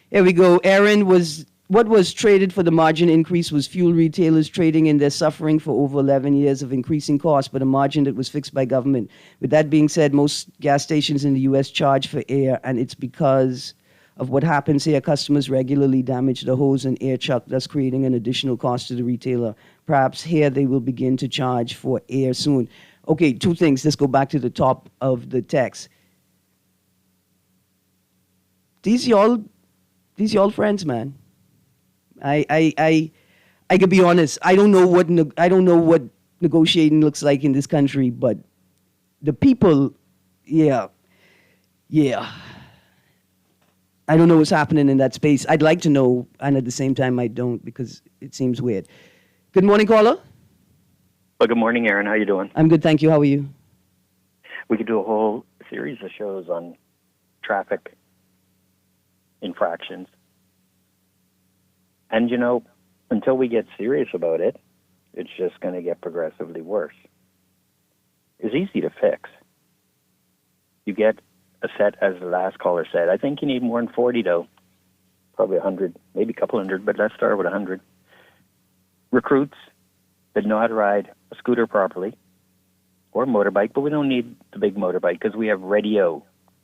[SPEAKER 3] Here we go. Erin, what was traded for the margin increase was fuel retailers trading in their suffering for over 11 years of increasing costs, but a margin that was fixed by government. With that being said, most gas stations in the U.S. charge for air, and it's because of what happens here. Customers regularly damage the hose and air chuck, thus creating an additional cost to the retailer. Perhaps here they will begin to charge for air soon. Okay, two things. Let's go back to the top of the text. These y'all friends, man. I could be honest. I don't know what negotiating looks like in this country, but the people, yeah. I don't know what's happening in that space. I'd like to know, and at the same time, I don't because it seems weird. Good morning, caller.
[SPEAKER 21] Well, good morning, Erin. How you doing?
[SPEAKER 3] I'm good, thank you. How are you?
[SPEAKER 21] We could do a whole series of shows on traffic infractions. And, until we get serious about it, it's just going to get progressively worse. It's easy to fix. You get a set, as the last caller said. I think you need more than 40, though. Probably 100, maybe a couple hundred, but let's start with 100. Recruits that know how to ride a scooter properly or a motorbike, but we don't need the big motorbike because we have radio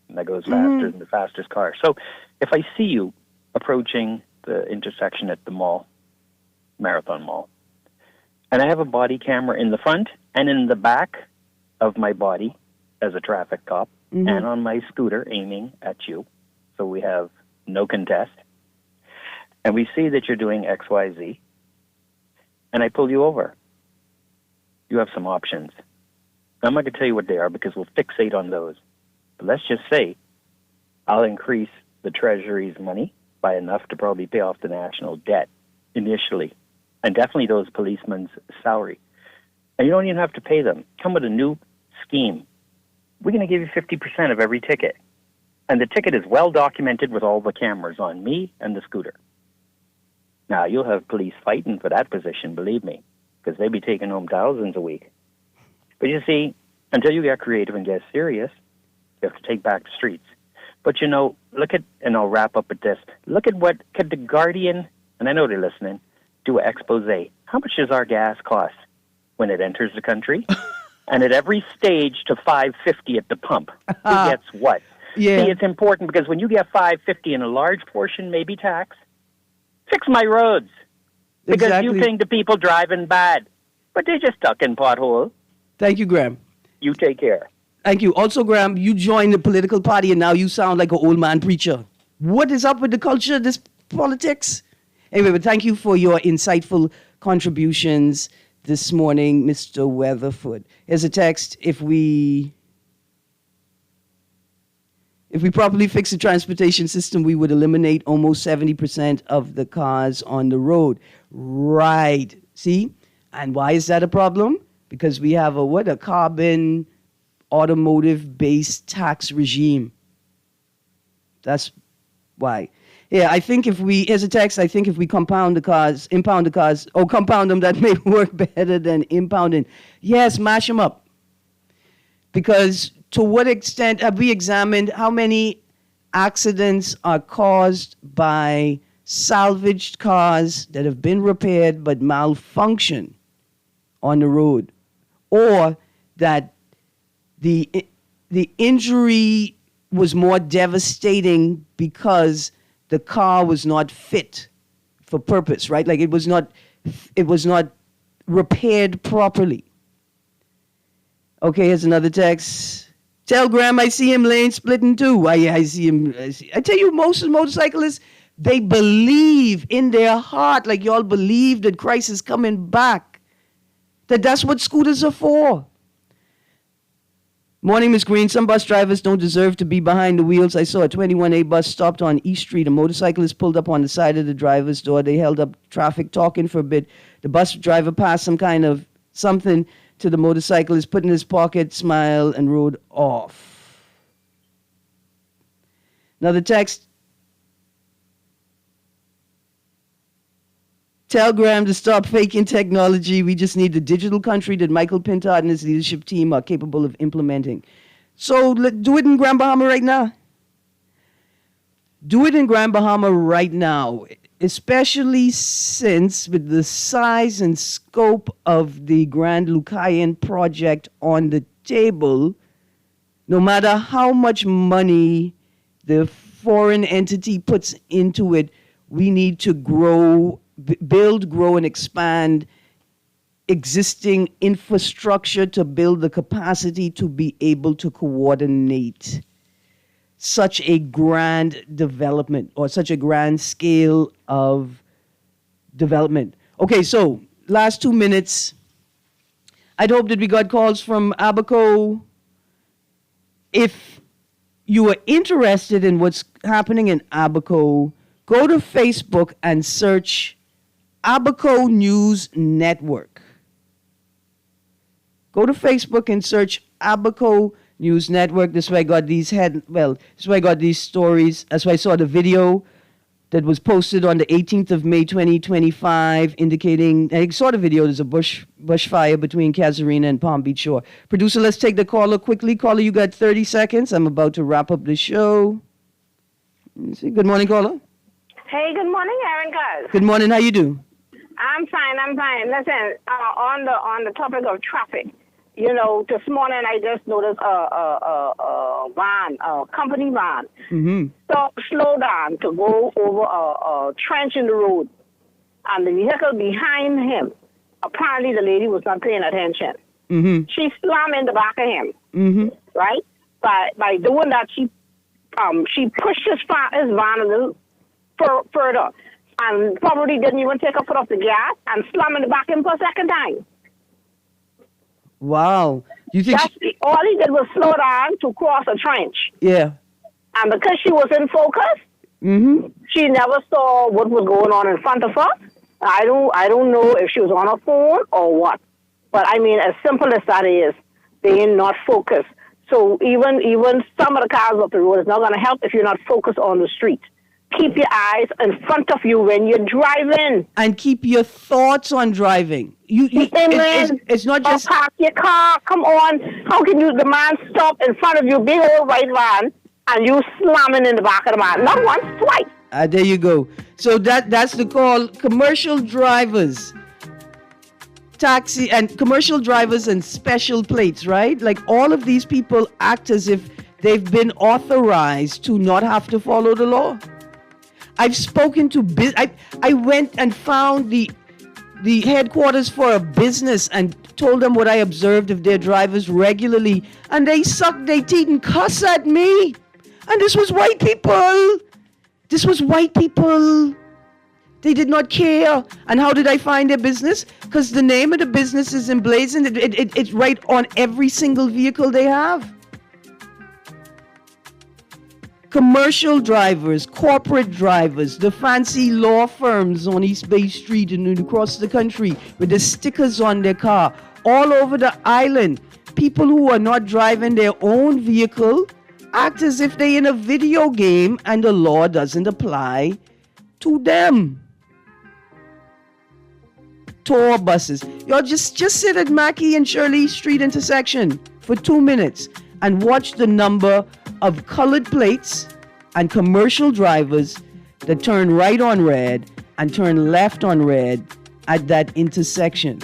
[SPEAKER 21] that goes faster than the fastest car. So if I see you approaching the intersection at the mall, Marathon Mall, and I have a body camera in the front and in the back of my body as a traffic cop, and on my scooter aiming at you. So we have no contest. And we see that you're doing X, Y, Z. And I pull you over. You have some options. I'm not going to tell you what they are because we'll fixate on those. But let's just say I'll increase the Treasury's money by enough to probably pay off the national debt initially, and definitely those policemen's salary. And you don't even have to pay them. Come with a new scheme. We're going to give you 50% of every ticket. And the ticket is well documented with all the cameras on me and the scooter. Now, you'll have police fighting for that position, believe me, because they'll be taking home thousands a week. But you see, until you get creative and get serious, you have to take back the streets. But, you know, look at, and I'll wrap up with this, look at what could the Guardian, and I know they're listening, do an expose. How much does our gas cost when it enters the country? And at every stage to $5.50 at the pump. Who gets what?
[SPEAKER 3] Yeah.
[SPEAKER 21] See, it's important because when you get $5.50 and a large portion may be tax, fix my roads. Because
[SPEAKER 3] Exactly.
[SPEAKER 21] you think the people driving bad, but they're just stuck in potholes.
[SPEAKER 3] Thank you, Graham.
[SPEAKER 21] You take care.
[SPEAKER 3] Thank you. Also, Graham, you joined the political party and now you sound like an old man preacher. What is up with the culture of this politics? Anyway, but thank you for your insightful contributions this morning, Mr. Weatherford. Here's a text. If we properly fix the transportation system, we would eliminate almost 70% of the cars on the road. Right. See? And why is that a problem? Because we have a carbon automotive-based tax regime. That's why. Yeah, I think here's a text, I think if we impound the cars, compound them, that may work better than impounding. Yes, mash them up. Because to what extent have we examined how many accidents are caused by salvaged cars that have been repaired but malfunction on the road? Or that the injury was more devastating because the car was not fit for purpose, right? Like it was not repaired properly. Okay, here's another text. Tell Graham I see him lane splitting too. I see him. I tell you, most motorcyclists, they believe in their heart, like y'all believe that Christ is coming back. That's what scooters are for. Morning, Ms. Green. Some bus drivers don't deserve to be behind the wheels. I saw a 21A bus stopped on East Street. A motorcyclist pulled up on the side of the driver's door. They held up traffic, talking for a bit. The bus driver passed some kind of something to the motorcyclist, put in his pocket, smiled, and rode off. Another text. Tell Graham to stop faking technology. We just need the digital country that Michael Pintard and his leadership team are capable of implementing. So do it in Grand Bahama right now. Do it in Grand Bahama right now, especially since with the size and scope of the Grand Lucayan project on the table, no matter how much money the foreign entity puts into it, we need to build, grow, and expand existing infrastructure to build the capacity to be able to coordinate such a grand development or such a grand scale of development. Okay, so last 2 minutes. I'd hope that we got calls from Abaco. If you are interested in what's happening in Abaco, go to Facebook and search Abaco News Network. Go to Facebook and search Abaco News Network. This way I got these stories. That's why I saw the video that was posted on the 18th of May 2025 indicating, I saw the video, there's a bushfire between Casuarina and Palm Beach Shore. Producer, let's take the caller quickly. Caller, you got 30 seconds. I'm about to wrap up the show. Let's see. Good morning, caller.
[SPEAKER 1] Hey, good morning, Erin Cuz.
[SPEAKER 3] Good morning. How you do?
[SPEAKER 1] I'm fine. Listen, on the topic of traffic, you know, this morning I just noticed a van, a company van, slow down to go over a trench in the road, and the vehicle behind him. Apparently, the lady was not paying attention. She slammed in the back of him, right? by doing that, she pushed his van a little further, and probably didn't even take her foot off the gas and slammed it back in for a second time.
[SPEAKER 3] Wow. You think
[SPEAKER 1] all he did was slow down to cross a trench.
[SPEAKER 3] Yeah.
[SPEAKER 1] And because she was in focus, she never saw what was going on in front of her. I don't know if she was on her phone or what. But I mean, as simple as that is, they are not focused. So even some of the cars off the road is not going to help if you're not focused on the street. Keep your eyes in front of you when you're driving.
[SPEAKER 3] And keep your thoughts on driving. It's not just...
[SPEAKER 1] Park your car. Come on. How can the man stop in front of you, big old white van, and you slamming in the back of the man? Not once, twice.
[SPEAKER 3] There you go. So that's the call. Commercial drivers. Taxi and commercial drivers and special plates, right? Like all of these people act as if they've been authorized to not have to follow the law. I've spoken to I went and found the headquarters for a business and told them what I observed of their drivers regularly, and they sucked their teeth and cuss at me. And this was white people. They did not care. And how did I find their business? Because the name of the business is emblazoned. It's right on every single vehicle they have. Commercial drivers, corporate drivers, the fancy law firms on East Bay Street and across the country with the stickers on their car, all over the island. People who are not driving their own vehicle act as if they're in a video game and the law doesn't apply to them. Tour buses. Y'all just sit at Mackey and Shirley Street intersection for 2 minutes and watch the number of colored plates and commercial drivers that turn right on red and turn left on red at that intersection.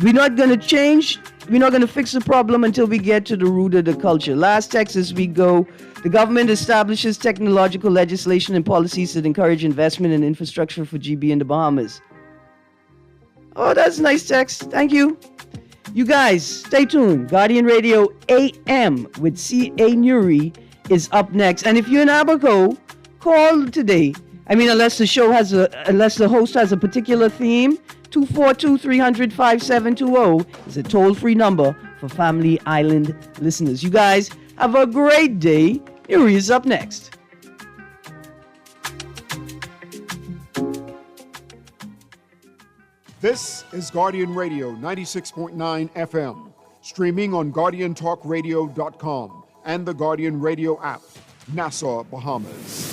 [SPEAKER 3] We're not going to change. We're not going to fix the problem until we get to the root of the culture. Last text as we go. The government establishes technological legislation and policies that encourage investment in infrastructure for GB in the Bahamas. Oh, that's a nice text. Thank you. You guys, stay tuned. Guardian Radio AM with C.A. Nuri is up next. And if you're in Abaco, call today. I mean, unless the host has a particular theme, 242-300-5720 is a toll-free number for Family Island listeners. You guys have a great day. Nuri is up next.
[SPEAKER 2] This is Guardian Radio 96.9 FM, streaming on GuardianTalkRadio.com and the Guardian Radio app, Nassau, Bahamas.